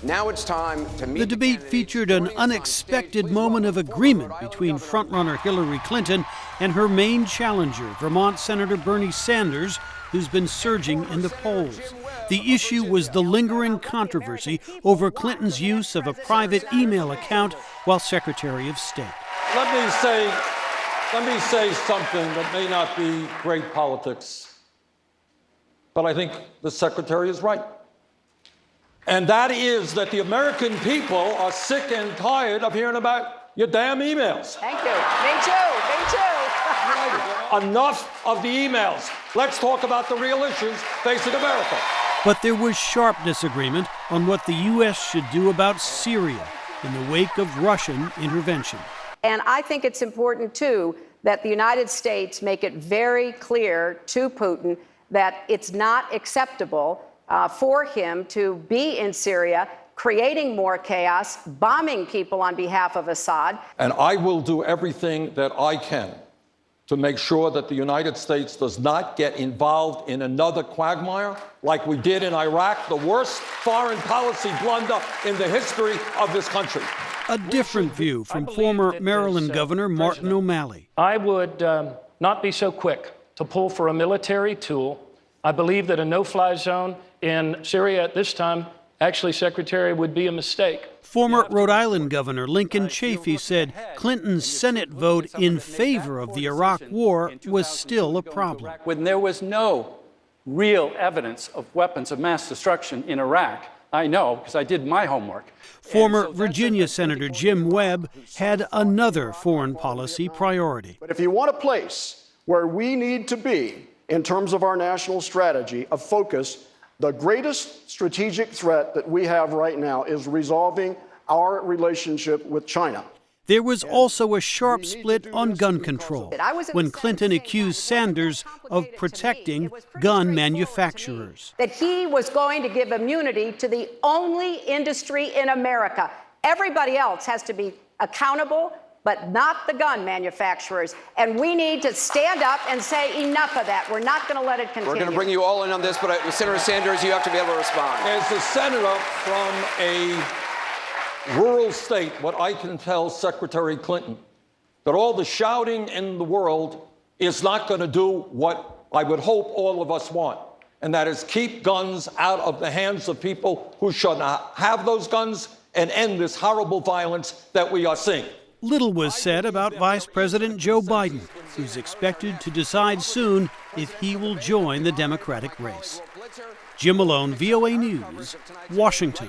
Now it's time to meet. The debate featured an unexpected moment of agreement between frontrunner Hillary Clinton and her main challenger, Vermont Senator Bernie Sanders, who's been surging in the polls. The issue was the lingering controversy over Clinton's use of a private email account while Secretary of State. Let me say something that may not be great politics, but I think the Secretary is right. And that is that the American people are sick and tired of hearing about your damn emails. Thank you. Me too. Enough of the emails. Let's talk about the real issues facing America. But there was sharp disagreement on what the U.S. should do about Syria in the wake of Russian intervention. And I think it's important, too, that the United States make it very clear to Putin that it's not acceptable for him to be in Syria, creating more chaos, bombing people on behalf of Assad. And I will do everything that I can to make sure that the United States does not get involved in another quagmire like we did in Iraq, the worst foreign policy blunder in the history of this country. A different view from former Maryland Governor Martin O'Malley. I would not be so quick to pull for a military tool. I believe that a no-fly zone in Syria at this time, actually, Secretary, would be a mistake. Former Rhode Island Governor Lincoln Chafee said Clinton's Senate vote in favor of the Iraq war was still a problem. When there was no real evidence of weapons of mass destruction in Iraq, I know because I did my homework. Former Virginia Senator Jim Webb had another foreign policy priority. But if you want a place where we need to be in terms of our national strategy of focus, the greatest strategic threat that we have right now is resolving our relationship with China. There was also a sharp split on gun control when Clinton accused Sanders of protecting gun manufacturers. That he was going to give immunity to the only industry in America. Everybody else has to be accountable, but not the gun manufacturers. And we need to stand up and say enough of that. We're not going to let it continue. We're going to bring you all in on this, but Senator Sanders, you have to be able to respond. As a senator from a rural state, what I can tell Secretary Clinton, that all the shouting in the world is not going to do what I would hope all of us want, and that is keep guns out of the hands of people who should not have those guns and end this horrible violence that we are seeing. Little was said about Vice President Joe Biden, who's expected to decide soon if he will join the Democratic race. Jim Malone, VOA News, Washington.